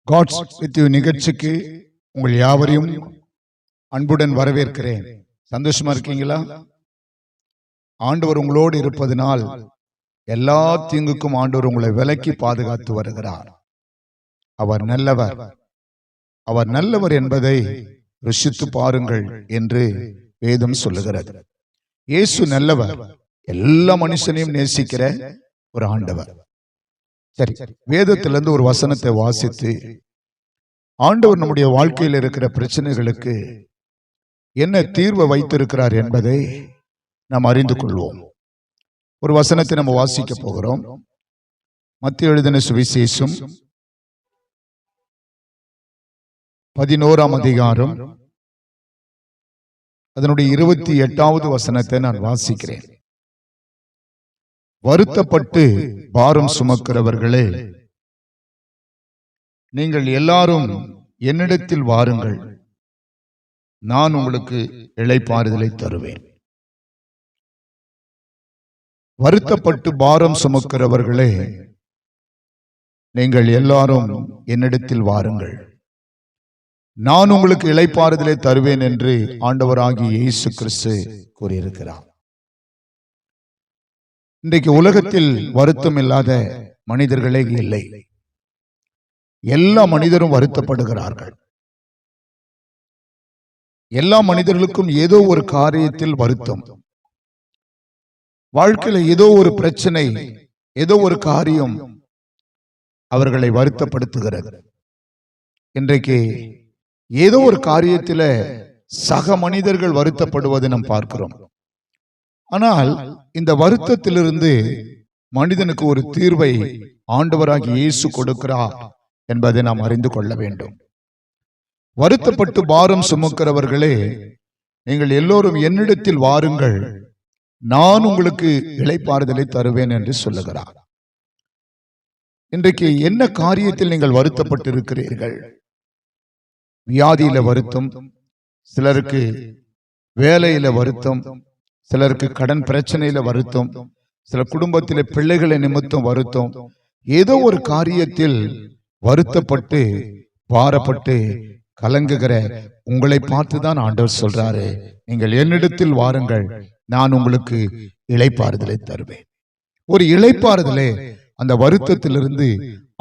God's with you நிகழ்ச்சிக்கு உங்கள் யாவரையும் அன்புடன் வரவேற்கிறேன். சந்தோஷமா இருக்கீங்களா? ஆண்டவர் உங்களோடு இருப்பதனால் எல்லா தீங்குக்கும் ஆண்டவர் உங்களை விலக்கி பாதுகாத்து வருகிறார். அவர் நல்லவர், அவர் நல்லவர் என்பதை ருசித்து பாருங்கள் என்று வேதம் சொல்லுகிறது. இயேசு நல்லவர், எல்லா மனுஷனையும் நேசிக்கிற ஒரு ஆண்டவர். சரி, வேதத்திலிருந்து ஒரு வசனத்தை வாசித்து ஆண்டவர் நம்முடைய வாழ்க்கையில் இருக்கிற பிரச்சனைகளுக்கு என்ன தீர்வை வைத்திருக்கிறார் என்பதை நாம் அறிந்து கொள்வோம். ஒரு வசனத்தை நம்ம வாசிக்க போகிறோம். மத்தேயு எழுதின சுவிசேஷம் 11ஆம் அதிகாரம் அதனுடைய 28வது வசனத்தை நான் வாசிக்கிறேன். வருத்தப்பட்டு பாரம் சுமக்கிறவர்களே, நீங்கள் எல்லாரும் என்னிடத்தில் வாருங்கள், நான் உங்களுக்கு இளைப்பாறுதலை தருவேன். வருத்தப்பட்டு பாரம் சுமக்கிறவர்களே, நீங்கள் எல்லாரும் என்னிடத்தில் வாருங்கள், நான் உங்களுக்கு இளைப்பாறுதலை தருவேன் என்று ஆண்டவராகிய இயேசு கிறிஸ்து கூறியிருக்கிறார். இன்றைக்கு உலகத்தில் வருத்தம் இல்லாத மனிதர்களே இல்லை. எல்லா மனிதரும் வருத்தப்படுகிறார்கள். எல்லா மனிதர்களுக்கும் ஏதோ ஒரு காரியத்தில் வருத்தம். வாழ்க்கையில ஏதோ ஒரு பிரச்சனை, ஏதோ ஒரு காரியம் அவர்களை வருத்தப்படுத்துகிறது. இன்றைக்கு ஏதோ ஒரு காரியத்தில சக மனிதர்கள் வருத்தப்படுவதை நாம் பார்க்கிறோம். ஆனால் இந்த வருத்தத்திலிருந்து மனிதனுக்கு ஒரு தீர்வை ஆண்டவராகிய இயேசு கொடுக்கிறார் என்பதை நாம் அறிந்து கொள்ள வேண்டும். வருத்தப்பட்டு பாரம் சுமக்கிறவர்களே, நீங்கள் எல்லோரும் என்னிடத்தில் வாருங்கள், நான் உங்களுக்கு இளைப்பாறுதலை தருவேன் என்று சொல்லுகிறார். இன்றைக்கு என்ன காரியத்தில் நீங்கள் வருத்தப்பட்டு இருக்கிறீர்கள்? வியாதியில வருத்தம், சிலருக்கு வேலையில வருத்தம், சிலருக்கு கடன் பிரச்சனையில வருத்தம், சில குடும்பத்தில பிள்ளைகளை நிமித்தம் வருத்தம். ஏதோ ஒரு காரியத்தில் வருத்தப்பட்டு பாரப்பட்டு கலங்குகிற உங்களை பார்த்துதான் ஆண்டவர் சொல்றாரு, நீங்கள் என்னிடத்தில் வாருங்கள், நான் உங்களுக்கு இளைப்பாறுதலை தருவேன். ஒரு இளைப்பாறுதலே அந்த வருத்தத்திலிருந்து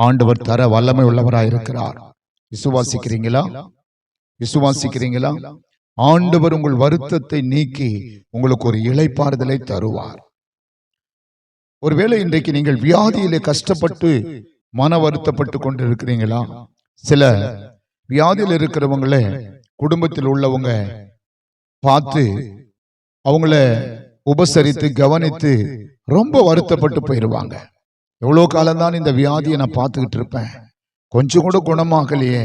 ஆண்டவர் தர வல்லமை உள்ளவராயிருக்கிறார். விசுவாசிக்கிறீங்களா? விசுவாசிக்கிறீங்களா? ஆண்டவர் உங்கள் வருத்தத்தை நீக்கி உங்களுக்கு ஒரு இளைப்பாறுதலை தருவார். ஒருவேளை இன்றைக்கு நீங்கள் வியாதியிலே கஷ்டப்பட்டு மன வருத்தப்பட்டு கொண்டு இருக்கிறீங்களா? சில வியாதியில் இருக்கிறவங்கள குடும்பத்தில் உள்ளவங்க பார்த்து அவங்கள உபசரித்து கவனித்து ரொம்ப வருத்தப்பட்டு போயிடுவாங்க. எவ்வளவு காலம்தான் இந்த வியாதியை நான் பார்த்துக்கிட்டு இருப்பேன், கொஞ்சம் கூட குணமாகலையே,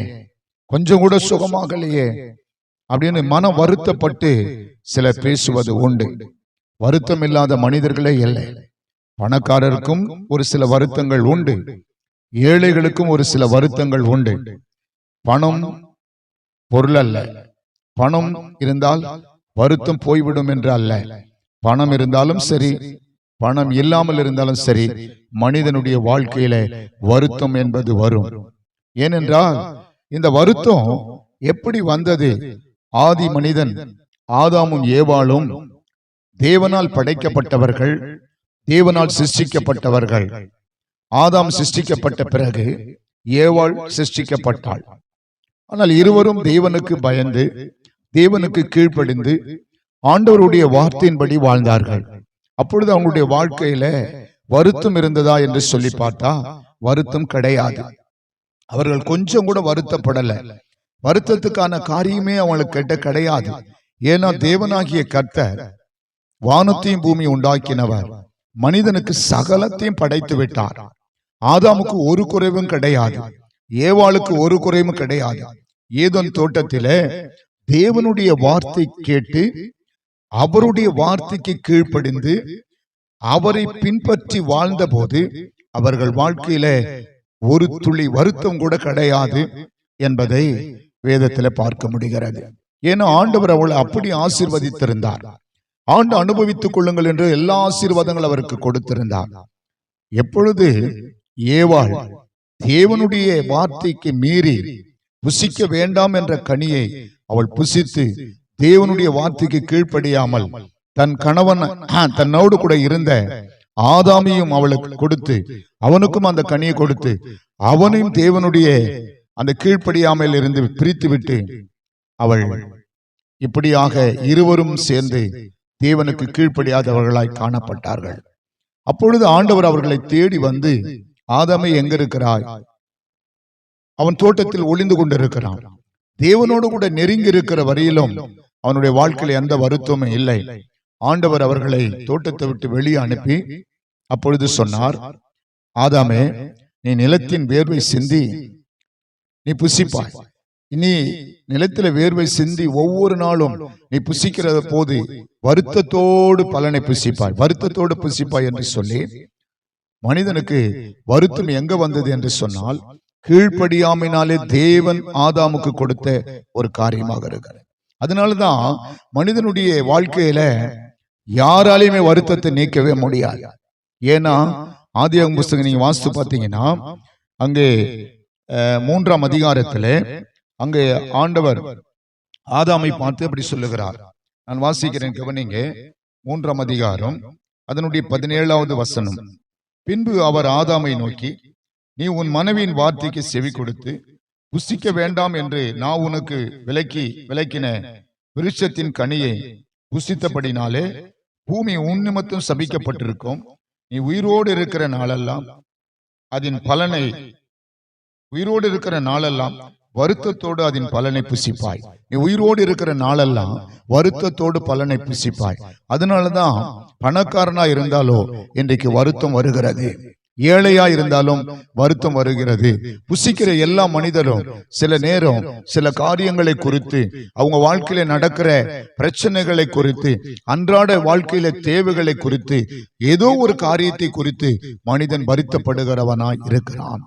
கொஞ்சம் கூட சுகமாகலையே அப்படின்னு மன வருத்தப்பட்டு சில பேசுவது உண்டு. வருத்தம் இல்லாத மனிதர்களே இல்லை. பணக்காரருக்கும் ஒரு சில வருத்தங்கள் உண்டு, ஏழைகளுக்கும் ஒரு சில வருத்தங்கள் உண்டு. பணம் பொருள் அல்ல. பணம் இருந்தால் வருத்தம் போய்விடும் என்று அல்ல. பணம் இருந்தாலும் சரி, பணம் இல்லாமல் இருந்தாலும் சரி, மனிதனுடைய வாழ்க்கையில வருத்தம் என்பது வரும். ஏனென்றால் இந்த வருத்தம் எப்படி வந்தது? ஆதி மனிதன் ஆதாமும் ஏவாளும் தேவனால் படைக்கப்பட்டவர்கள், தேவனால் சிருஷ்டிக்கப்பட்டவர்கள். ஆதாம் சிருஷ்டிக்கப்பட்ட பிறகு ஏவாள் சிருஷ்டிக்கப்பட்டாள். ஆனால் இருவரும் தேவனுக்கு பயந்து, தேவனுக்கு கீழ்ப்படிந்து ஆண்டவருடைய வார்த்தையின்படி வாழ்ந்தார்கள். அப்பொழுது அவங்களுடைய வாழ்க்கையில வருத்தம் இருந்ததா என்று சொல்லி பார்த்தா வருத்தம் கிடையாது. அவர்கள் கொஞ்சம் கூட வருத்தப்படல. வருத்தத்துக்கான காரியமே அவங்களுக்கு கிட்ட கிடையாது. ஏன்னா தேவனாகிய கர்த்தர் வானத்தையும் பூமி உண்டாக்கினவர், மனிதனுக்கு சகலத்தையும் படைத்து விட்டார். ஆதாமுக்கு ஒரு குறைவும் கிடையாது, ஏவாளுக்கு ஒரு குறைவும் கிடையாது. ஏதேன் தோட்டத்திலே தேவனுடைய வார்த்தை கேட்டு அவருடைய வார்த்தைக்கு கீழ்ப்படிந்து அவரை பின்பற்றி வாழ்ந்த போது அவர்கள் வாழ்க்கையில ஒரு துளி வருத்தம் கூட கிடையாது என்பதை வேதத்தில் பார்க்க முடிகிறது. ஏன்னா ஆண்டவர் அவளை அப்படி ஆசீர்வதித்திருந்தார். ஆண்டு அனுபவித்துக் கொள்ளுங்கள் என்று எல்லா ஆசீர்வாதங்கள் அவருக்கு கொடுத்திருந்தார். எப்பொழுது ஏவாள் தேவனுடைய வார்த்தைக்கு மீறி புசிக்க வேண்டாம் என்ற கனியை அவள் புசித்து தேவனுடைய வார்த்தைக்கு கீழ்ப்படியாமல் தன் கணவன் தன்னோடு கூட இருந்த ஆதாமையும் அவளுக்கு கொடுத்து அவனுக்கும் அந்த கனியை கொடுத்து அவனையும் தேவனுடைய அந்த கீழ்ப்படியாமல் இருந்து பிரித்து விட்டு அவள் இப்படியாக இருவரும் சேர்ந்து தேவனுக்கு கீழ்ப்படியாதவர்களாய் காணப்பட்டார்கள். அப்பொழுது ஆண்டவர் அவர்களை தேடி வந்து, ஆதாமே எங்க இருக்கிறாய்? அவன் தோட்டத்தில் ஒளிந்து கொண்டிருக்கிறான். தேவனோடு கூட நெருங்கி இருக்கிற வரையிலும் அவனுடைய வாழ்க்கையில் எந்த வருத்தமும் இல்லை. ஆண்டவர் அவர்களை தோட்டத்தை விட்டு வெளியே அனுப்பி அப்பொழுது சொன்னார், ஆதாமே, நீ நிலத்தின் வேர்வை சிந்தி நீ புசிப்பாய். நீ நிலத்தில வேர்வை சிந்தி ஒவ்வொரு நாளும் நீ புசிக்கிற போது வருத்தத்தோடு பலனை புசிப்பாய், வருத்தத்தோடு புசிப்பாய் என்று சொல்லி, மனிதனுக்கு வருத்தம் எங்க வந்தது என்று சொன்னால் கீழ்ப்படியாமையினாலே தேவன் ஆதாமுக்கு கொடுத்த ஒரு காரியமாக இருக்கிறது. அதனாலதான் மனிதனுடைய வாழ்க்கையில யாராலையுமே வருத்தத்தை நீக்கவே முடியாது. ஏன்னா ஆதியாகமம் புஸ்தகம் நீங்க வாசித்து பார்த்தீங்கன்னா அங்கே 3ஆம் அதிகாரத்திலே அங்கே ஆண்டவர் ஆதாமை பார்த்து அப்படி சொல்லுகிறார். நான் வாசிக்கிறேன், கவனிங்க. 3ஆம் அதிகாரம் அதனுடைய 17வது வசனம். பின்பு அவர் ஆதாமை நோக்கி, நீ உன் மனைவியின் வார்த்தைக்கு செவி கொடுத்து புசிக்க வேண்டாம் என்று நான் உனக்கு விலக்கின விருட்சத்தின் கனியை புசித்தபடினாலே பூமி உன் நிமித்தம் சபிக்கப்பட்டிருக்கும். நீ உயிரோடு இருக்கிற நாளெல்லாம் வருத்தத்தோடு அதன் பலனை புசிப்பாய். நீ உயிரோடு இருக்கிற நாளெல்லாம் வருத்தத்தோடு பலனை புசிப்பாய். அதனாலதான் பணக்காரனா இருந்தாலோ இன்றைக்கு வருத்தம் வருகிறது, ஏழையா இருந்தாலும் வருத்தம் வருகிறது. புசிக்கிற எல்லா மனிதரும் சில நேரம் சில காரியங்களை குறித்து, அவங்க வாழ்க்கையில நடக்கிற பிரச்சனைகளை குறித்து, அன்றாட வாழ்க்கையில தேவைகளை குறித்து, ஏதோ ஒரு காரியத்தை குறித்து மனிதன் வருத்தப்படுகிறவனாய் இருக்கிறான்.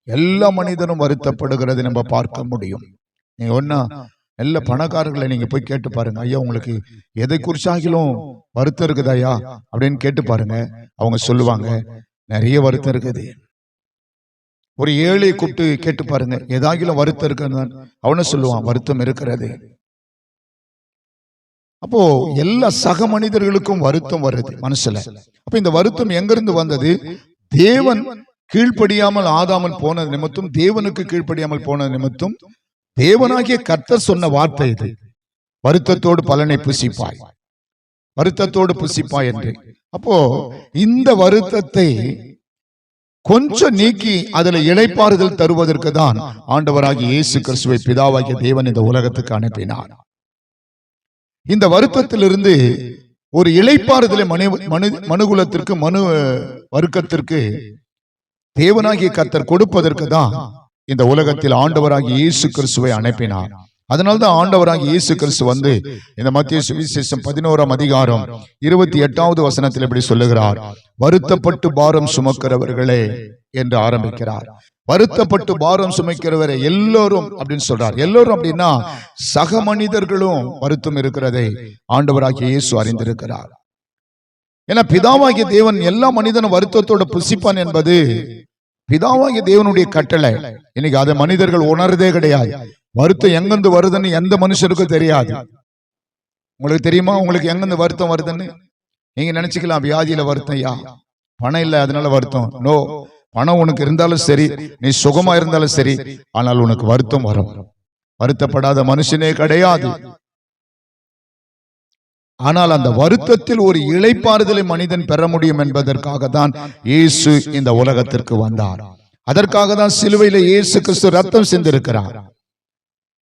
எல்லா மனிதனும் வருத்தப்படுகிறது நம்ம பார்க்க முடியும். நீங்க ஒன்னா எல்லா பணக்காரர்களை நீங்க போய் கேட்டு பாருங்க, ஐயா உங்களுக்கு எதை குறிச்சாகிலும் வருத்தம் இருக்குதாயா அப்படின்னு கேட்டு பாருங்க. அவங்க சொல்லுவாங்க, நிறைய வருத்தம் இருக்குது. ஒரு ஏழை கூப்பிட்டு கேட்டு பாருங்க, ஏதாகிலும் வருத்தம் இருக்கு, அவனை சொல்லுவான் வருத்தம் இருக்கிறது. அப்போ எல்லா சக மனிதர்களுக்கும் வருத்தம் வருது மனசுல. அப்ப இந்த வருத்தம் எங்கிருந்து வந்தது? தேவன் கீழ்ப்படியாமல் ஆதாமல் போனது நிமித்தம், தேவனுக்கு கீழ்ப்படியாமல் போனது நிமித்தம் தேவனாகிய கர்த்தர் சொன்ன வார்த்தை இது, வருத்தத்தோடு பலனை புசிப்பாய், வருத்தத்தோடு புசிப்பாய் என்று. அப்போ இந்த வருத்தத்தை கொஞ்சம் நீக்கி அதுல இளைப்பாறுதல் தருவதற்கு தான் ஆண்டவராகிய இயேசு கிறிஸ்துவை பிதாவாகிய தேவன் இந்த உலகத்துக்கு அனுப்பினார். இந்த வருத்தத்திலிருந்து ஒரு இளைப்பாறுதலை மனுகுலத்திற்கு, மனு வர்க்கத்திற்கு தேவனாகிய கர்த்தர் கொடுப்பதற்கு தான் இந்த உலகத்தில் ஆண்டவராகிய இயேசு கிறிஸ்துவை அனுப்பினார். அதனால்தான் ஆண்டவராகிய இயேசு கிறிஸ்து வந்து இந்த மத்திய சுவிசேஷம் 11ஆம் அதிகாரம் 28வது வசனத்தில் இப்படி சொல்லுகிறார், வருத்தப்பட்டு பாரம் சுமக்கிறவர்களே என்று ஆரம்பிக்கிறார். வருத்தப்பட்டு பாரம் சுமக்கிறவரை எல்லோரும் அப்படின்னு சொல்றார். எல்லோரும் அப்படின்னா சக மனிதர்களும் வருத்தம் இருக்கிறதை ஆண்டவராகிய இயேசு அறிந்திருக்கிறார். ஏன்னா பிதாவாகிய தேவன் எல்லா மனிதனும் வருத்தத்தோட புசிப்பான் என்பது பிதாவாகிய தேவனுடைய கட்டளை. இன்னைக்கு அதை மனிதர்கள் உணர்றதே கிடையாது. வருத்தம் எங்கிருந்து வருதுன்னு எந்த மனுஷருக்கும் தெரியாது. உங்களுக்கு தெரியுமா உங்களுக்கு எங்கிருந்து வருத்தம் வருதுன்னு? நீங்க நினைச்சுக்கலாம் வியாதியில வருத்தம், யா பணம் இல்லை அதனால வருத்தம். நோ, பணம் உனக்கு இருந்தாலும் சரி, நீ சுகமா இருந்தாலும் சரி, ஆனால் உனக்கு வருத்தம் வரும். வருத்தப்படாத மனுஷனே கிடையாது. ஆனால் அந்த வருத்தத்தில் ஒரு இளைப்பாறுதலை மனிதன் பெற முடியும் என்பதற்காக தான் இயேசு இந்த உலகத்திற்கு வந்தார். அதற்காக தான் சிலுவையில இயேசு கிறிஸ்து ரத்தம் சிந்திருக்கிறார்.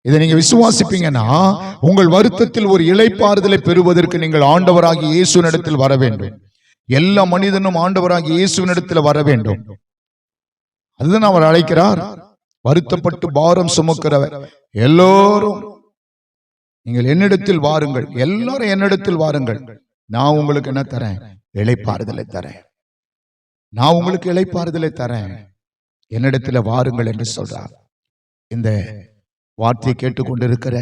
இதை நீங்க விசுவாசிப்பீங்கன்னா உங்கள் வருத்தத்தில் ஒரு இளைப்பாறுதலை பெறுவதற்கு நீங்கள் ஆண்டவராகிய இயேசுவினிடத்தில் வர வேண்டும். எல்லா மனிதனும் ஆண்டவராகிய இயேசுவினிடத்தில் வர வேண்டும். அதுதான் அவர் அழைக்கிறார். வருத்தப்பட்டு பாரம் சுமக்கிறவர் எல்லோரும் நீங்கள் என்னிடத்தில் வாருங்கள், எல்லாரும் என்னிடத்தில் வாருங்கள், நான் உங்களுக்கு என்ன தரேன்? இளைப்பாறுதலை தரேன். நான் உங்களுக்கு இளைப்பாறுதலை தரேன், என்னிடத்தில் வாருங்கள் என்று சொல்றார். இந்த வார்த்தையை கேட்டுக்கொண்டிருக்கிற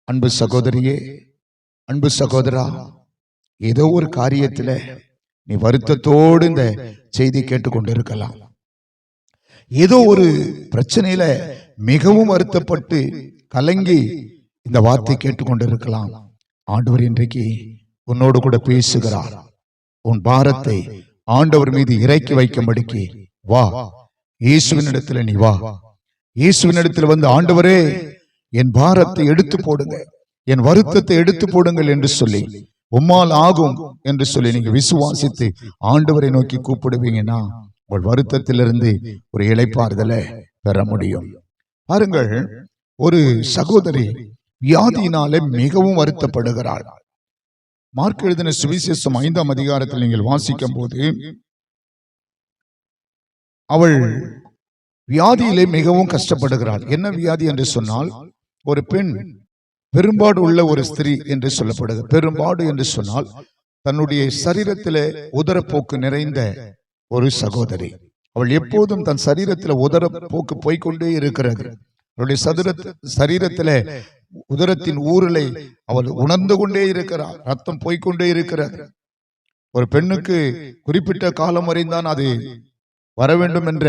அன்பு சகோதரியே, அன்பு சகோதரா, ஏதோ ஒரு காரியத்தில் நீ வருத்தத்தோடு இந்த செய்தி கேட்டுக்கொண்டிருக்கலாம். ஏதோ ஒரு பிரச்சனையில மிகவும் வருத்தப்பட்டு கலங்கி இந்த வார்த்தை கேட்டுக்கொண்டிருக்கலாம். ஆண்டவர் இன்றைக்கு உன்னோடு கூட பேசுகிறார். உன் பாரத்தை ஆண்டவர் மீது இறக்கி வைக்கும்படிக்கு வா, இயேசுவின் இடத்துல நீ வா. இயேசுவின் இடத்துல வந்து, ஆண்டவரே என் பாரத்தை எடுத்து போடுங்க, என் வருத்தத்தை எடுத்து போடுங்கள் என்று சொல்லி, உம்மால் ஆகும் என்று சொல்லி நீங்க விசுவாசித்து ஆண்டவரை நோக்கி கூப்பிடுவீங்கன்னா உங்கள் வருத்தத்திலிருந்து ஒரு இளைப்பாறுதலை பெற முடியும். பாருங்கள், ஒரு சகோதரி வியாதியினாலே மிகவும் வருத்தப்படுகிறாள். மார்க் எழுதின சுவிசேஷம் 5ஆம் அதிகாரத்தில் நீங்கள் வாசிக்கும் போது அவள் வியாதியிலே மிகவும் கஷ்டப்படுகிறாள். என்ன வியாதி என்று சொன்னால், ஒரு பெண் பெரும்பாடு உள்ள ஒரு ஸ்திரீ என்று சொல்லப்படுகிறது. பெரும்பாடு என்று சொன்னால் தன்னுடைய சரீரத்திலே உதரப்போக்கு நிறைந்த ஒரு சகோதரி. அவள் எப்போதும் தன் சரீரத்தில் உதரப்போக்கு போய்கொண்டே இருக்கிறது. அவளுடைய சரீரத்தில உதரத்தின் ஊரலை அவள் உணர்ந்து கொண்டே இருக்கிறார். ரத்தம் போய்கொண்டே இருக்கிறது. ஒரு பெண்ணுக்கு குறிப்பிட்ட காலம் வரைந்தான் அது வர வேண்டும் என்ற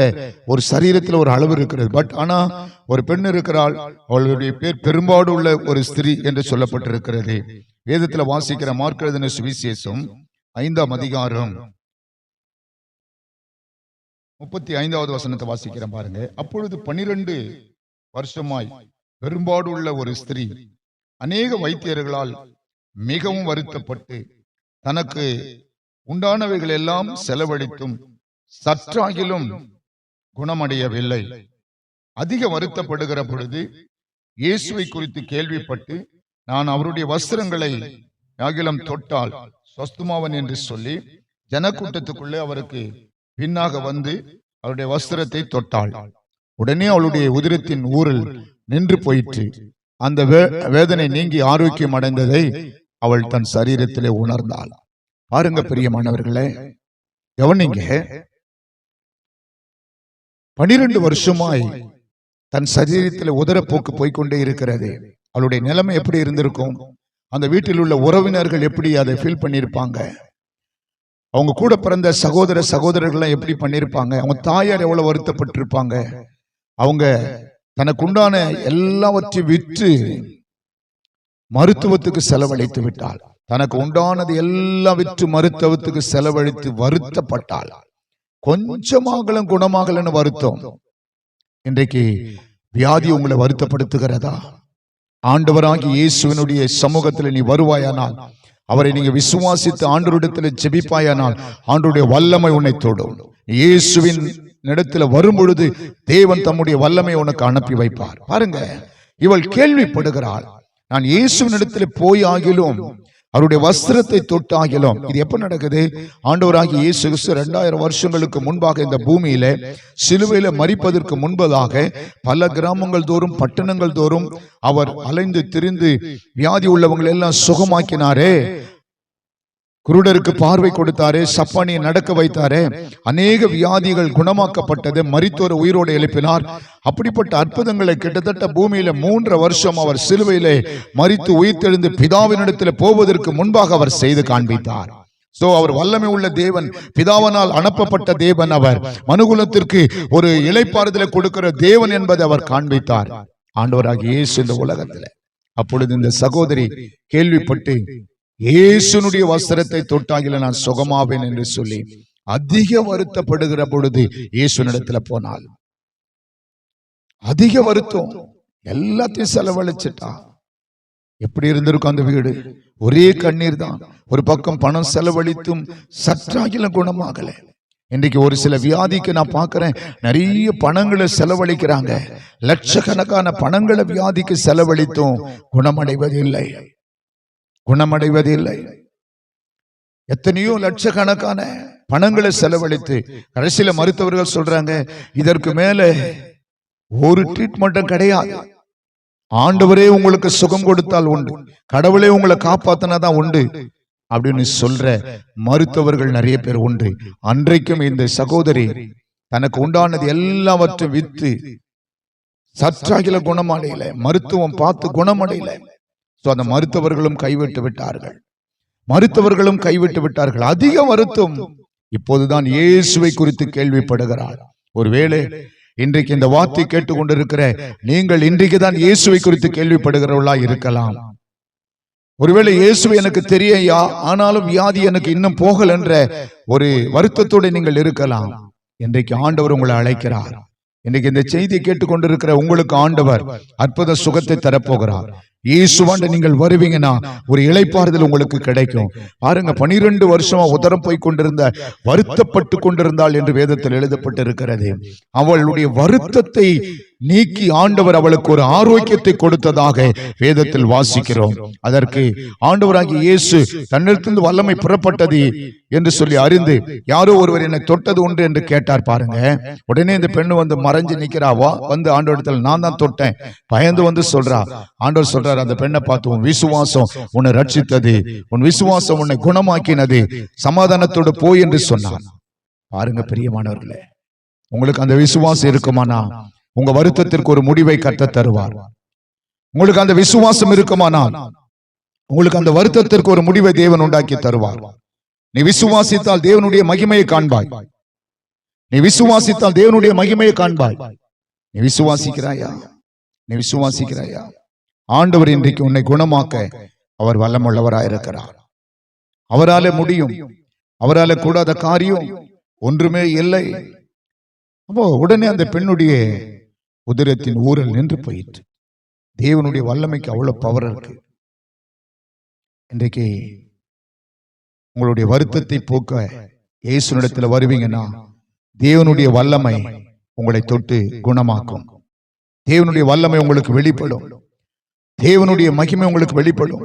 ஒரு சரீரத்தில் ஒரு அளவு இருக்கிறது. பட் ஆனா ஒரு பெண் இருக்கிறாள், அவளுடைய பேர் பெரும்பாடு உள்ள ஒரு ஸ்திரீ என்று சொல்லப்பட்டிருக்கிறது. வேதத்தில் வாசிக்கிற மார்க் எழுதின சுவிசேஷம் 5ஆம் அதிகாரம் 35வது வசனத்தை வாசிக்கிறேன் பாருங்க. அப்பொழுது 12 வருஷமாய் பெரும்பாடு உள்ள ஒரு ஸ்திரீ அநேக வைத்தியர்களால் மிகவும் வருத்தப்பட்டு தனக்கு உண்டானவைகள் எல்லாம் செலவழித்தும் சற்றாகிலும் குணமடையவில்லை. அதிக வருத்தப்படுகிற பொழுது இயேசுவை குறித்து கேள்விப்பட்டு, நான் அவருடைய வஸ்திரங்களை யாகிலும் தொட்டால் சொஸ்துமாவன் என்று சொல்லி ஜனக்கூட்டத்துக்குள்ளே அவருக்கு பின்னாக வந்து அவருடைய வஸ்திரத்தை தொட்டாள். உடனே அவளுடைய உதிரத்தின் ஊரில் நின்று போயிற்று. அந்த வேதனை நீங்கி ஆரோக்கியம் அடைந்ததை அவள் தன் சரீரத்திலே உணர்ந்தாள். பாருங்க பிரியமானவர்களே, கவனிங்க. 12 வருஷமாய் தன் சரீரத்தில் உதரப்போக்கு போய்கொண்டே இருக்கிறது. அவளுடைய நிலைமை எப்படி இருந்திருக்கும்? அந்த வீட்டில் உள்ள உறவினர்கள் எப்படி அதை ஃபீல் பண்ணியிருப்பாங்க? அவங்க கூட பிறந்த சகோதரர்கள் எப்படி பண்ணியிருப்பாங்க? அவங்க தாயார் எவ்வளவு வருத்தப்பட்டிருப்பாங்க? அவங்க தனக்கு உண்டான எல்லாவற்றையும் விற்று மருத்துவத்துக்கு செலவழித்து விட்டாள். தனக்கு உண்டானது எல்லாம் விற்று மருத்துவத்துக்கு செலவழித்து வருத்தப்பட்டாள். கொஞ்சமாகலும் குணமாகலன்னு வருத்தம். இன்றைக்கு வியாதி உங்களை வருத்தப்படுத்துகிறதா? ஆண்டவராகி இயேசுவினுடைய சமூகத்தில் நீ வருவாயானால், அவரை நீங்க விசுவாசித்து ஆண்டவரிடத்தில் ஜெபிப்பாயானால், ஆண்டவருடைய வல்லமை உன்னை தொடும். இயேசுவின் இடத்துல வரும் பொழுது தேவன் தம்முடைய வல்லமை உனக்கு அனுப்பி வைப்பார். பாருங்க, இவள் கேள்விப்படுகிறாள், நான் இயேசுவின் இடத்துல போய் ஆகிலும் அவருடைய வஸ்திரத்தை தொட்டாகிலும். இது எப்ப நடக்குது? ஆண்டவராகிய இயேசு கிறிஸ்து 2000 வருஷங்களுக்கு முன்பாக இந்த பூமியில சிலுவையில மரிப்பதற்கு முன்பதாக பல கிராமங்கள் தோறும் பட்டணங்கள் தோறும் அவர் அலைந்து திரிந்து வியாதி உள்ளவங்களை எல்லாம் சுகமாக்கினாரே, குருடருக்கு பார்வை கொடுத்தாரே, சப்பானியை நடக்க வைத்தாரே, அநேக வியாதிகள் குணமாக்கப்பட்டது, மரித்தோரை உயிரோடு எழுப்பினார். அப்படிப்பட்ட அற்புதங்களை கிட்டத்தட்ட பூமியில 3 வருஷம் அவர் சிலுவையிலே மரித்து உயிர்த்தெழுந்து பிதாவினிடத்தில் போவதற்கு முன்பாக அவர் செய்து காண்பித்தார். அவர் வல்லமை உள்ள தேவன், பிதாவனால் அனுப்பப்பட்ட தேவன். அவர் மனுகுலத்திற்கு ஒரு இளைப்பாறுதலை கொடுக்கிற தேவன் என்பதை அவர் காண்பித்தார், ஆண்டவராகிய இயேசு இந்த உலகத்தில். அப்பொழுது இந்த சகோதரி கேள்விப்பட்டு, இயேசுனுடைய வஸ்திரத்தை தொட்டாகில நான் சுகமாவேன் என்று சொல்லி அதிக வருத்தப்படுகிற பொழுது இயேசுனிடத்துல போனாள். அதிக வருத்தம், எல்லாத்தையும் செலவழிச்சிட்டா. எப்படி இருந்திருக்கும் அந்த வீடு? ஒரே கண்ணீர் தான். ஒரு பக்கம் பணம் செலவழித்தும் சற்றாகில குணமாகல. இன்றைக்கு ஒரு சில வியாதிக்கு நான் பார்க்கிறேன், நிறைய பணங்களை செலவழிக்கிறாங்க, லட்சக்கணக்கான பணங்களை வியாதிக்கு செலவழித்தும் குணமடைவதில்லை. எத்தனையோ லட்சக்கணக்கான பணங்களை செலவழித்து கடைசியில மருத்துவர்கள் சொல்றாங்க, இதற்கு மேல ஒரு ட்ரீட்மெண்ட்டும் கிடையாது, ஆண்டவரே உங்களுக்கு சுகம் கொடுத்தால் உண்டு, கடவுளே உங்களை காப்பாத்தினாதான் உண்டு அப்படின்னு சொல்ற மருத்துவர்கள் நிறைய பேர் உண்டு. அன்றைக்கும் இந்த சகோதரி தனக்கு உண்டானது எல்லாவற்றையும் வித்து சற்றாகில குணமடையல, மருத்துவம் பார்த்து குணமடையல. அந்த மருத்துவர்களும் கைவிட்டு விட்டார்கள். அதிக வருத்தம். இப்போதுதான் இயேசுவை குறித்து கேள்விப்படுகிறார். ஒருவேளை இன்றைக்கு இந்த வார்த்தை கேட்டுக்கொண்டிருக்கிற நீங்கள் இன்றைக்கு தான் இயேசுவை குறித்து கேள்விப்படுகிறவர்களா இருக்கலாம். ஒருவேளை இயேசு எனக்கு தெரியா, ஆனாலும் வியாதி எனக்கு இன்னும் போகல என்ற ஒரு வருத்தத்தோடு நீங்கள் இருக்கலாம். இன்றைக்கு ஆண்டவர் உங்களை அழைக்கிறார். இன்னைக்கு இந்த செய்தியை கேட்டுக்கொண்டிருக்கிற உங்களுக்கு ஆண்டவர் அற்புத சுகத்தை தரப்போகிறார். இயேசுவாண்ட நீங்கள் வருவீங்கன்னா ஒரு இளைப்பாறுதல் உங்களுக்கு கிடைக்கும். பாருங்க, 12 வருஷமா உதரம் போய் கொண்டிருந்த, வருத்தப்பட்டு கொண்டிருந்தாள் என்று வேதத்தில் எழுதப்பட்டு இருக்கிறது. அவளுடைய வருத்தத்தை நீக்கி ஆண்டவர் அவளுக்கு ஒரு ஆரோக்கியத்தை கொடுத்ததாக வேதத்தில் வாசிக்கிறோம். அதற்கு ஆண்டவராகிய இயேசு தன்னிடத்திலிருந்து வல்லமை புறப்பட்டது என்று சொல்லி அறிந்து, யாரோ ஒருவர் என்னை தொட்டது உண்டு என்று கேட்டார். பாருங்க, உடனே இந்த பெண்ணு வந்து மறைஞ்சு நிக்கிறாவா, வந்து ஆண்டவரிடத்தில் நான் தான் தொட்டேன் பயந்து வந்து சொல்றா. ஆண்டவர் சொல்றார், அந்த பெண்ணை பார்த்து, உன் விசுவாசம் உன்னை ரட்சித்தது, உன் விசுவாசம் உன்னை குணமாக்கினது, சமாதானத்தோடு போய் என்று சொன்னார். பாருங்க பிரியமானவர்களே, உங்களுக்கு அந்த விசுவாசம் இருக்குமானா உங்க வருத்தத்திற்கு ஒரு முடிவை கர்த்தர் தருவார். உங்களுக்கு அந்த விசுவாசம் இருக்குமானால் உங்களுக்கு அந்த வருத்தத்திற்கு ஒரு முடிவை தேவன் உண்டாக்கி தருவார். நீ விசுவாசித்தால் தேவனுடைய மகிமையை காண்பாய். நீ விசுவாசித்தால் தேவனுடைய மகிமையை காண்பாய். நீ விசுவாசிக்கிறாயா? நீ விசுவாசிக்கிறாயா? ஆண்டவர் இன்றைக்கு உன்னை குணமாக்க அவர் வல்லமுள்ளவராயிருக்கிறார். அவராலே முடியும். அவராலே கூடாத காரியம் ஒன்றுமே இல்லை. அப்போ உடனே அந்த பெண்ணுடைய உதிரத்தின் ஊரல் நின்று போயிற்று. தேவனுடைய வல்லமைக்கு அவ்வளவு பவர் இருக்கு. இன்றைக்கு உங்களுடைய வருத்தத்தை போக்க இயேசுனிடத்தில் வருவீங்கன்னா தேவனுடைய வல்லமை உங்களை தொட்டு குணமாக்கும். தேவனுடைய வல்லமை உங்களுக்கு வெளிப்படும். தேவனுடைய மகிமை உங்களுக்கு வெளிப்படும்.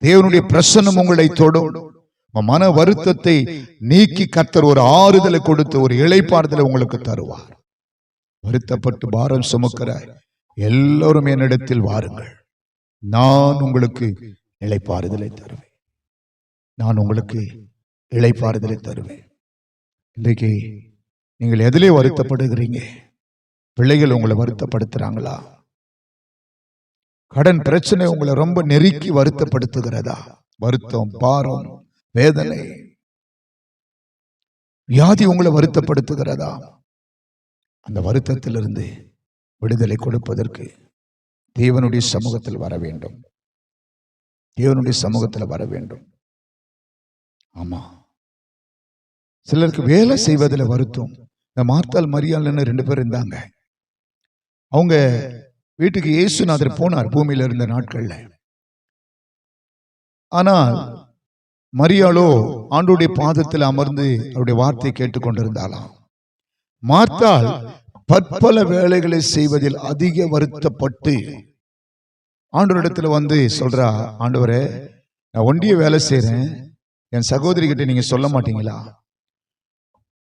தேவனுடைய பிரசன்னம் உங்களை தொடும். மன வருத்தத்தை நீக்கி கர்த்தர் ஒரு ஆறுதலை கொடுத்து ஒரு இளைப்பாறுதலை உங்களுக்கு தருவார். வருத்தப்பட்டு பாரம் சுமக்கிற எல்லோரும் என்னிடத்தில் வாருங்கள், நான் உங்களுக்கு இளைப்பாறுதலை தருவேன். நான் உங்களுக்கு இளைப்பாறுதலை தருவேன். இன்றைக்கு நீங்கள் எதிலே வருத்தப்படுகிறீங்க? பிள்ளைகள் உங்களை வருத்தப்படுத்துறாங்களா? கடன் பிரச்சனை உங்களை ரொம்ப நெருக்கி வருத்தப்படுத்துகிறதா? வருத்தம், பாரம், வேதனை, வியாதி உங்களை வருத்தப்படுத்துகிறதா? அந்த வருத்தத்திலிருந்து விடுதலை கொடுப்பதற்கு தேவனுடைய சமூகத்தில் வர வேண்டும். தேவனுடைய சமூகத்தில் வர வேண்டும். ஆமா, சிலருக்கு வேலை செய்வதில் வருத்தம். இந்த மார்த்தாள் மரியாள்னு 2 பேர் இருந்தாங்க. அவங்க வீட்டுக்கு இயேசுநாதர் போனார் பூமியில இருந்த நாட்கள்ல. ஆனால் மரியாளோ ஆண்டவருடைய பாதத்தில் அமர்ந்து அவருடைய வார்த்தை கேட்டுக்கொண்டிருந்தாளாம். மார்த்தாள் பற்பல வேலைகளை செய்வதில் அதிக வருத்தப்பட்டு ஆண்டவரிடத்துல வந்து சொல்றா, ஆண்டவரே, நான் ஒண்டிய வேலை செய்றேன், என் சகோதரி கிட்ட நீங்க சொல்ல மாட்டீங்களா?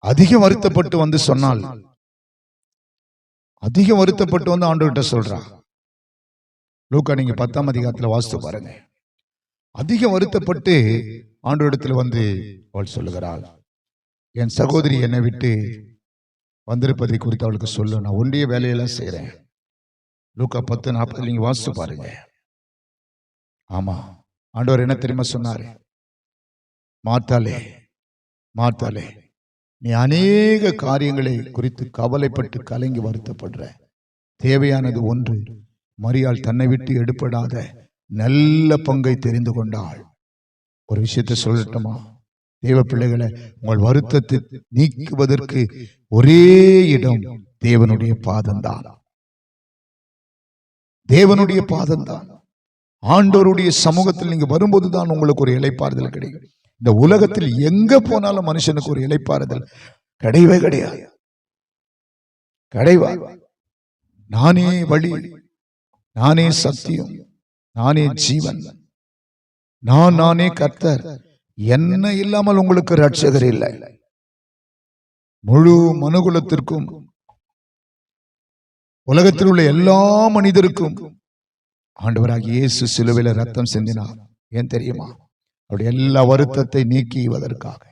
அதிக வருத்தப்பட்டு வந்து சொன்னால், அதிக வருத்தப்பட்டு வந்து ஆண்டவர்கிட்ட சொல்றா. லூக்கா நீங்க 10ஆம் அதிகாரத்துல வாசித்து பாருங்க. அதிக வருத்தப்பட்டு ஆண்டவரிடத்துல வந்து அவள் சொல்லுகிறாள், என் சகோதரி என்னை விட்டு வந்திருப்பதை குறித்து அவளுக்கு சொல்லு, நான் ஒன்றிய வேலையெல்லாம் செய்யறேன். லூக்கா 10:40 நீங்க வாசித்து பாருங்க. ஆமா, ஆண்டவர் என்ன தெரியுமா சொன்னாரு? மார்த்தாளே, மார்த்தாளே, நீ அநேக காரியங்களை குறித்து கவலைப்பட்டு கலங்கி வருத்தப்படுற. தேவையானது ஒன்று. மரியாள் தன்னை விட்டு எடுப்படாத நல்ல பங்கை தெரிந்து கொண்டாள். ஒரு விஷயத்தை சொல்லட்டுமா தேவ பிள்ளைகளை? உங்கள் வருத்தத்தை நீக்குவதற்கு ஒரே இடம் தேவனுடைய பாதம்தான். தேவனுடைய பாதம்தான். ஆண்டவருடைய சமூகத்தில் நீங்க வரும்போதுதான் உங்களுக்கு ஒரு இளைப்பாறுதல் கிடைக்கும். இந்த உலகத்தில் எங்க போனாலும் மனுஷனுக்கு ஒரு இளைப்பாறுதல் கிடையவே கிடையாது. கிடைவா? நானே வழி, நானே சத்தியம், நானே ஜீவன், நானே கர்த்தர், என்ன இல்லாமல் உங்களுக்கு ரட்சகர் இல்லை. முழு மனுகுலத்திற்கும், உலகத்தில் உள்ள எல்லா மனிதருக்கும் ஆண்டவராகிய இயேசு சிலுவையில ரத்தம் சிந்தினார். ஏன் தெரியுமா? அவருடைய எல்லா வருத்தத்தை நீக்குவதற்காக,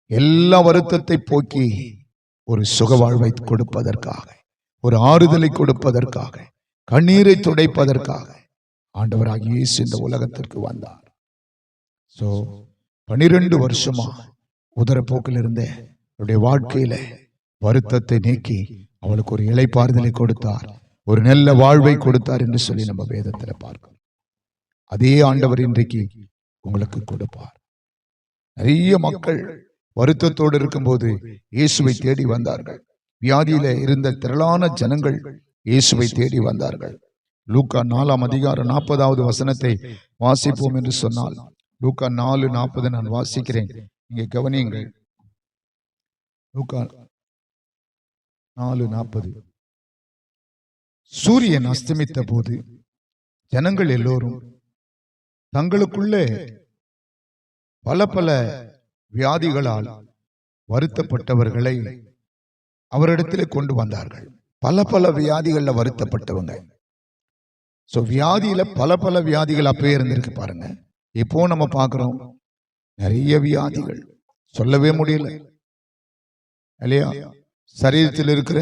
எல்லா வருத்தத்தை போக்கி ஒரு சுக வாழ்வை கொடுப்பதற்காக, ஒரு ஆறுதலை கொடுப்பதற்காக, கண்ணீரை துடைப்பதற்காக ஆண்டவராகிய இயேசு இந்த உலகத்திற்கு வந்தார். 12 வருஷமா உதரப்போக்கில் இருந்த அவருடைய வாழ்க்கையில வருத்தத்தை நீக்கி அவளுக்கு ஒரு இளைப்பாறுதலை கொடுத்தார், ஒரு நல்ல வாழ்வை கொடுத்தார் என்று சொல்லி நம்ம வேதத்தில் பார்க்கிறோம். அதே ஆண்டவர் இன்றைக்கு உங்களுக்கு கொடுப்பார். நிறைய மக்கள் வருத்தத்தோடு இருக்கும்போது இயேசுவை தேடி வந்தார்கள். வியாதியில இருந்த திரளான ஜனங்கள் இயேசுவை தேடி வந்தார்கள். லூக்கா 4 அதிகாரம் 40வது வசனத்தை வாசிப்போம் என்று சொன்னால், லூக்கா 4:40 நான் வாசிக்கிறேன், இங்கே கவனியுங்கள். லூக்கா 4:40. சூரியன் அஸ்தமித்த போது ஜனங்கள் எல்லோரும் தங்களுக்குள்ளே பல பல வியாதிகளால் வருத்தப்பட்டவர்களை அவரிடத்திலே கொண்டு வந்தார்கள். பல பல வியாதிகள்ல வருத்தப்பட்டவங்க. சோ வியாதியில பல பல வியாதிகள் அப்பவே இருந்திருக்கு பாருங்க. இப்போ நம்ம பார்க்கிறோம் நிறைய வியாதிகள் சொல்லவே முடியல இல்லையா? சரீரத்தில் இருக்கிற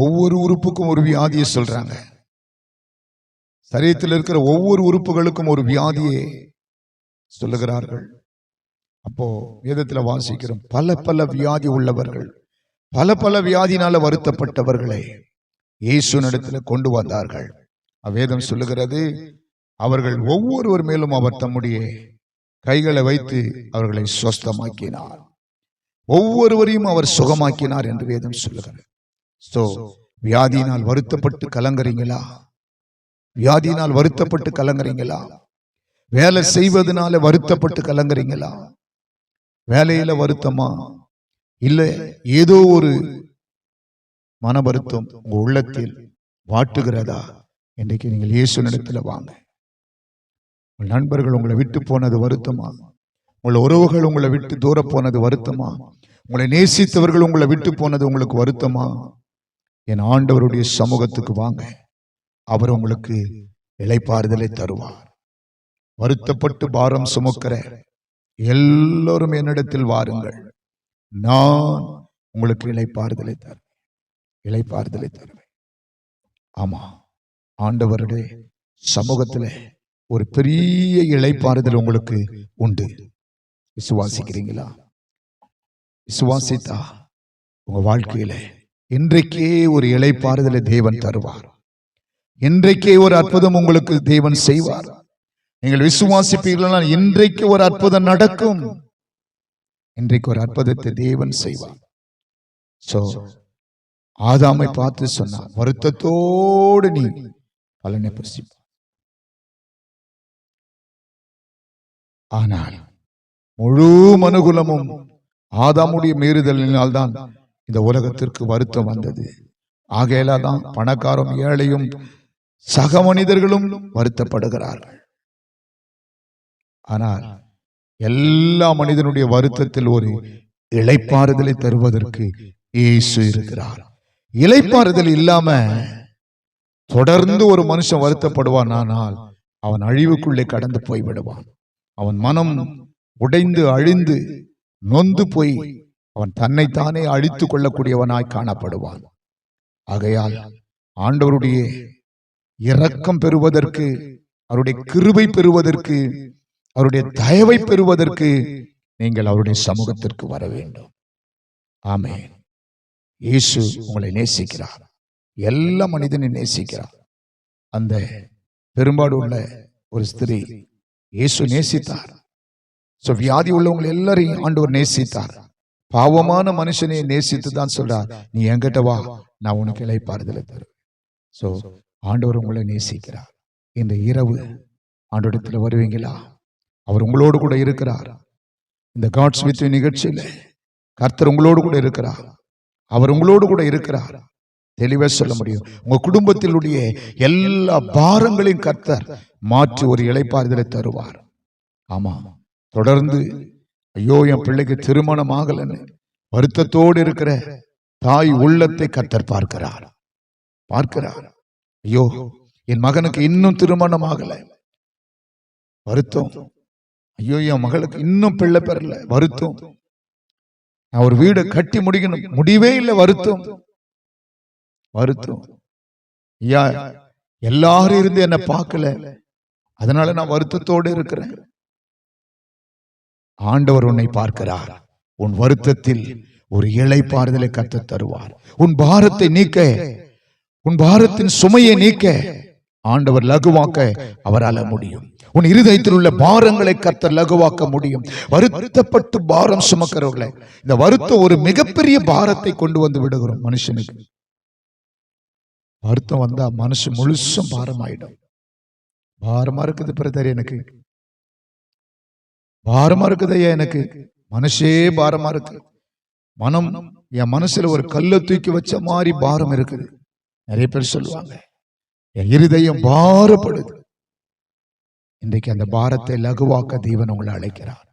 ஒவ்வொரு உறுப்புக்கும் ஒரு வியாதியை சொல்றாங்க. சரீரத்தில் இருக்கிற ஒவ்வொரு உறுப்புகளுக்கும் ஒரு வியாதியை சொல்லுகிறார்கள். அப்போ வேதத்துல வாசிக்கிறோம், பல பல வியாதி உள்ளவர்கள், பல பல வியாதினால வருத்தப்பட்டவர்களை இயேசுவினிடத்துல கொண்டு வந்தார்கள். வேதம் சொல்லுகிறது, அவர்கள் ஒவ்வொருவர் மேலும் அவர் தம்முடைய கைகளை வைத்து அவர்களை சுஸ்தமாக்கினார், ஒவ்வொருவரையும் அவர் சுகமாக்கினார் என்று வேதம் சொல்லுகிறது. சோ வியாதியினால் வருத்தப்பட்டு கலங்குறீங்களா? வியாதியினால் வருத்தப்பட்டு கலங்குறீங்களா? வேலை செய்வதனால வருத்தப்பட்டு கலங்குறீங்களா? வேலையில வருத்தமா, இல்ல ஏதோ ஒரு மன வருத்தம் உங்க உள்ளத்தில் வாட்டுகிறதா? இன்றைக்கு நீங்கள் இயேசுவினிடத்துல வாங்க. உங்கள் நண்பர்கள் உங்களை விட்டு போனது வருத்தமா? உங்கள் உறவுகள் உங்களை விட்டு தூர போனது வருத்தமா? உங்களை நேசித்தவர்கள் உங்களை விட்டு போனது உங்களுக்கு வருத்தமா? என் ஆண்டவருடைய சமூகத்துக்கு வாங்க, அவர் உங்களுக்கு இளைப்பாறுதலை தருவார். வருத்தப்பட்டு பாரம் சுமக்கிற எல்லோரும் என்னிடத்தில் வாருங்கள், நான் உங்களுக்கு இளைப்பாறுதலை தருவேன், இளைப்பாறுதலை தருவேன். ஆமா, ஆண்டவருடைய சமூகத்தில் ஒரு பெரிய இளைப்பாறுதல் உங்களுக்கு உண்டு. விசுவாசிக்கிறீங்களா? விசுவாசித்தா உங்க வாழ்க்கையில இன்றைக்கே ஒரு இளைப்பாறுதலை தேவன் தருவார். இன்றைக்கே ஒரு அற்புதம் உங்களுக்கு தேவன் செய்வார். நீங்கள் விசுவாசிப்பீர்கள், இன்றைக்கு ஒரு அற்புதம் நடக்கும். இன்றைக்கு ஒரு அற்புதத்தை தேவன் செய்வார். சோ ஆதாமை பார்த்து சொன்னார், வருத்தத்தோடு நீ பலனை புசிப்பாய். ஆனால் முழு மனுகுலமும் ஆதாமுடைய மீறுதலினால் தான் இந்த உலகத்திற்கு வருத்தம் வந்தது. ஆகையால தான் பணக்காரம் ஏழையும் சக மனிதர்களும் வருத்தப்படுகிறார்கள். ஆனால் எல்லா மனிதனுடைய வருத்தத்தில் ஒரு இளைப்பாறுதலை தருவதற்கு இயேசு இருக்கிறார். இளைப்பாறுதல் இல்லாம தொடர்ந்து ஒரு மனுஷன் வருத்தப்படுவான், ஆனால் அவன் அழிவுக்குள்ளே கடந்து போய் விடுவான். அவன் மனம் உடைந்து அழிந்து நொந்து போய் அவன் தன்னைத்தானே அழித்துக் கொள்ளக்கூடியவனாய் காணப்படுவான். ஆகையால் ஆண்டவருடைய இரக்கம் பெறுவதற்கு, அவருடைய கிருபை பெறுவதற்கு, அவருடைய தயவை பெறுவதற்கு நீங்கள் அவருடைய சமூகத்திற்கு வர வேண்டும். ஆமென். இயேசு உங்களை நேசிக்கிறார், எல்லா மனிதனையும் நேசிக்கிறார். அந்த பெரும்பாடு உள்ள ஒரு ஸ்திரீ இயேசு நேசித்தார். சோ வியாதி உள்ளவங்களை எல்லாரையும் ஆண்டவர் நேசித்தார். பாவமான மனுஷனை நேசித்து தான் சொல்றார், நீ என்கிட்ட வா, நான் உனக்கு இளைப்பாறுதலை தருவேன். சோ ஆண்டவர் உங்களை நேசிக்கிறார். இந்த இரவு ஆண்டவரிடத்தில் வருவீங்களா? அவர் உங்களோடு கூட இருக்கிறார். இந்த காட்ஸ் வித் நிகழ்ச்சியில கர்த்தர் உங்களோடு கூட இருக்கிறார். அவர் உங்களோடு கூட இருக்கிறார். தெளிவா சொல்ல முடியும். உங்க குடும்பத்தினுடைய எல்லா பாரங்களையும் கர்த்தர் மாற்றி ஒரு இளைப்பாறுதலை தருவார். ஆமா, தொடர்ந்து ஐயோ என் பிள்ளைக்கு திருமணம் ஆகலன்னு வருத்தத்தோடு இருக்கிற தாய் உள்ளத்தை கர்த்தர் பார்க்கிறார். ஐயோ என் மகனுக்கு இன்னும் திருமணம் ஆகல, வருத்தம். ஐயோ என் மகளுக்கு இன்னும் பிள்ளை பெறல, வருத்தம். நான் ஒரு வீடை கட்டி முடிக்கணும், முடிவே இல்லை, வருத்தம். ஐயா எல்லாரும் இருந்து என்ன பார்க்கல, அதனால நான் வருத்தத்தோடு இருக்கிறேன். ஆண்டவர் உன்னை பார்க்கிறார். உன் வருத்தத்தில் ஒரு இளைப்பாறுதலை கர்த்தர் தருவார். உன் பாரத்தை நீக்க, உன் பாரத்தின் சுமையை நீக்க ஆண்டவர் லகுவாக்க அவரால் முடியும். உன் இருதயத்தில் உள்ள பாரங்களை கர்த்தர் லகுவாக்க முடியும். வருத்தப்பட்டு பாரம் சுமக்கிறவர்களை, இந்த வருத்தம் ஒரு மிகப்பெரிய பாரத்தை கொண்டு வந்து விடுகிறோம். மனுஷனுக்கு வருத்தம் வந்தா மனசு முழுசும் பாரமாயிடும். பாரமா இருக்குது பிரதர், எனக்கு பாரமா இருக்குதையா, எனக்கு மனசே பாரமா இருக்கு. மனம், என் மனசுல ஒரு கல்லை தூக்கி வச்ச மாதிரி பாரம் இருக்குது. நிறைய பேர் சொல்லுவாங்க, என் இருதயம் பாரப்படுது. இன்றைக்கு அந்த பாரத்தை லகுவாக்க தேவன் உங்களை அழைக்கிறார்.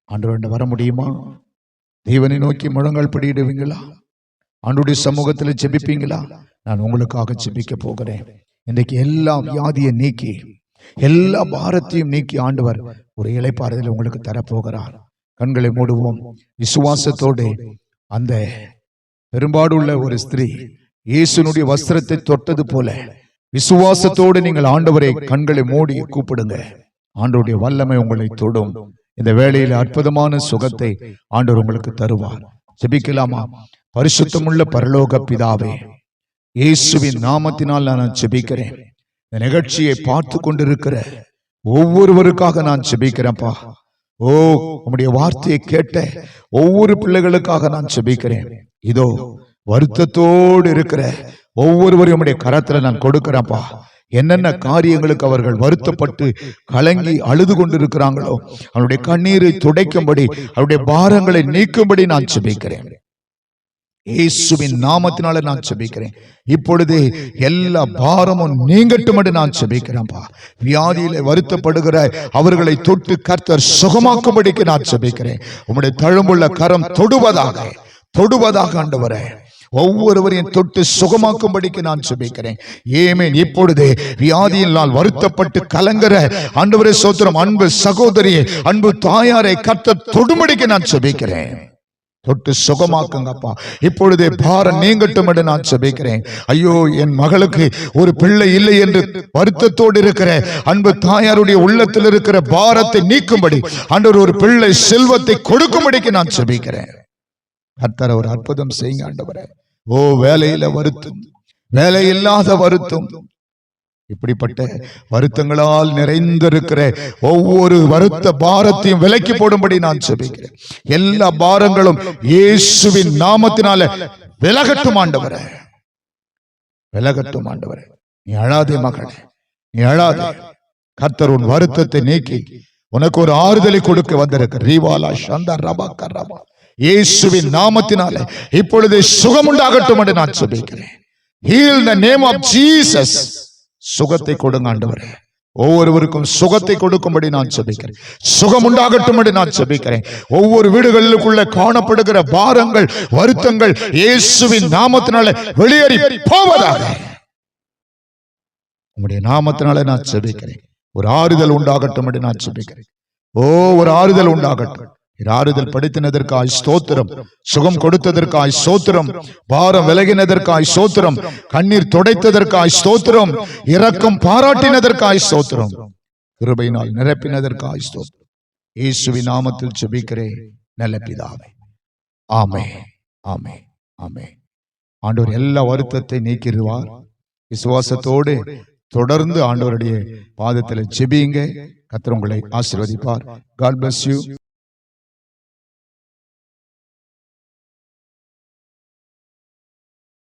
ஆண்டவர்கிட்ட வர முடியுமா? தேவனை நோக்கி முழங்கால் படியிடுவீங்களா? ஆண்டவருடைய சமூகத்தில் ஜெபிப்பீங்களா? நான் உங்களுக்காக ஜெபிக்க போகிறேன். இன்றைக்கு எல்லா வியாதியை நீக்கி, எல்லா பாரத்தையும் நீக்கி ஆண்டவர் ஒரு இளைப்பாறுதலை உங்களுக்கு தரப்போகிறார். கண்களை மூடுவோம். விசுவாசத்தோடு அந்த பெரும்பாடுள்ள ஒரு ஸ்திரீ இயேசுனுடைய வஸ்திரத்தை தொட்டது போல விசுவாசத்தோடு நீங்கள் ஆண்டவரை கண்களை மூடி கூப்பிடுங்க. ஆண்டவருடைய வல்லமை உங்களை தொடும். இந்த வேளையில் அற்புதமான சுகத்தை ஆண்டவர் உங்களுக்கு தருவார். ஜெபிக்கலாமா? பரிசுத்தமுள்ள பரலோக பிதாவே, இயேசுவின் நாமத்தினால் நான் ஜெபிக்கிறேன். இந்த நிகழ்ச்சியை பார்த்து கொண்டிருக்கிற ஒவ்வொருவருக்காக நான் ஜெபிக்கிறேன்ப்பா. ஓ, உம்முடைய வார்த்தையை கேட்ட ஒவ்வொரு பிள்ளைகளுக்காக நான் ஜெபிக்கிறேன். இதோ வருத்தத்தோடு இருக்கிற ஒவ்வொருவரையும் உம்முடைய கரத்துல நான் கொடுக்கிறேன்ப்பா. என்னென்ன காரியங்களுக்கு அவர்கள் வருத்தப்பட்டு கலங்கி அழுது கொண்டிருக்கிறாங்களோ அவருடைய கண்ணீரை துடைக்கும்படி, அவருடைய பாரங்களை நீக்கும்படி நான் ஜெபிக்கிறேன். இயேசுவின் நாமத்தினால நான் ஜெபிக்கிறேன். இப்பொழுதே எல்லா பாரமும் நீங்கட்டும் என்று நான் ஜெபிக்கிறேன்ப்பா. வியாதியில வருத்தப்படுகிற அவர்களை தொட்டு கர்த்தர் சுகமாக்கும்படிக்கு நான் ஜெபிக்கிறேன். உம்முடைய தழும்புள்ள கரம் தொடுவதாக, தொடுவதாக ஆண்டவரே, ஒவ்வொருவரையும் தொட்டு சுகமாக்கும்படிக்கு நான் ஜெபிக்கிறேன். ஏமேன். இப்பொழுதே வியாதியினால் வருத்தப்பட்டு கலங்குற ஆண்டவரே ஸ்தோத்திரம், அன்பு சகோதரியை, அன்பு தாயாரை கர்த்தர் தொடும்படிக்கு நான் ஜெபிக்கிறேன். தொட்டு சுகமாக்குங்கப்பா. இப்பொழுதே பாரம் நீங்கட்டும் என்று நான் ஜெபிக்கிறேன். ஐயோ, என் மகளுக்கு ஒரு பிள்ளை இல்லை என்று வருத்தத்தோடு இருக்கிற அன்பு தாயாருடைய உள்ளத்தில் இருக்கிற பாரத்தை நீக்கும்படி ஆண்டவர் ஒரு பிள்ளை செல்வத்தை கொடுக்கும்படிக்கு நான் ஜெபிக்கிறேன். கர்த்தர் ஒரு அற்புதம் செய்யுங்க ஆண்டவரே. ஓ, வேலையில வருத்தம், வேலை இல்லாத வருத்தம், இப்படிப்பட்ட வருத்தங்களால் நிறைந்திருக்கிற ஒவ்வொரு வருத்த பாரத்தையும் விலக்கி போடும்படி நான் ஜெபிக்கிறேன். எல்லா பாரங்களும் இயேசுவின் நாமத்தினால விலகட்டும் ஆண்டவரே, விலகட்டும் ஆண்டவரே. நீ அழாதே மகளே, நீ அழாதே. கர்த்தர் உன் வருத்தத்தை நீக்கி உனக்கு ஒரு ஆறுதலை கொடுக்க வந்திருக்க. ரீவாலா சந்தா ரபா கரபா, இயேசுவின் நாமத்தினால இப்பொழுது சுகம் உண்டாகட்டும் என்று நான் ஜெபிக்கிறேன். Heal in the name of Jesus. சுகத்தை கொடுங்க ஆண்டவரே. ஒவ்வொருவருக்கும் சுகத்தை கொடுக்கும்படி நான் ஜெபிக்கிறேன். சுகம் உண்டாகட்டும் என்று நான் ஜெபிக்கிறேன். ஒவ்வொரு வீடுகளுக்குள்ள காணப்படுகிற பாரங்கள், வருத்தங்கள் இயேசுவின் நாமத்தினால வெளியேறி போவதாக உம்முடைய நாமத்தினால நான் ஜெபிக்கிறேன். ஒரு ஆறுதல் உண்டாகட்டும் என்று நான் ஜெபிக்கிறேன். ஓ, ஒரு ஆறுதல் உண்டாகட்டும். ஆறுதல் படுத்தினதற்காய் ஸ்தோத்திரம், சுகம் கொடுத்ததற்காய் ஸ்தோத்திரம், பாரம் விலகினதற்காய் ஸ்தோத்திரம், கண்ணீர் துடைத்ததற்காய் ஸ்தோத்திரம், இரக்கம் பாராட்டினதற்காய் ஸ்தோத்திரம், கிருபையினால் நிரப்பினதற்காய் ஸ்தோத்திரம். இயேசுவின் நாமத்தில் ஜெபிக்கிறேன் நல்ல பிதாவே. ஆமென், ஆமென், ஆமென். ஆண்டவர் எல்லா வருத்தத்தை நீக்கிடுவார். விசுவாசத்தோடு தொடர்ந்து ஆண்டவருடைய பாதத்தில் ஜெபியுங்க. கர்த்தர் உங்களை ஆசீர்வதிப்பார். God bless you.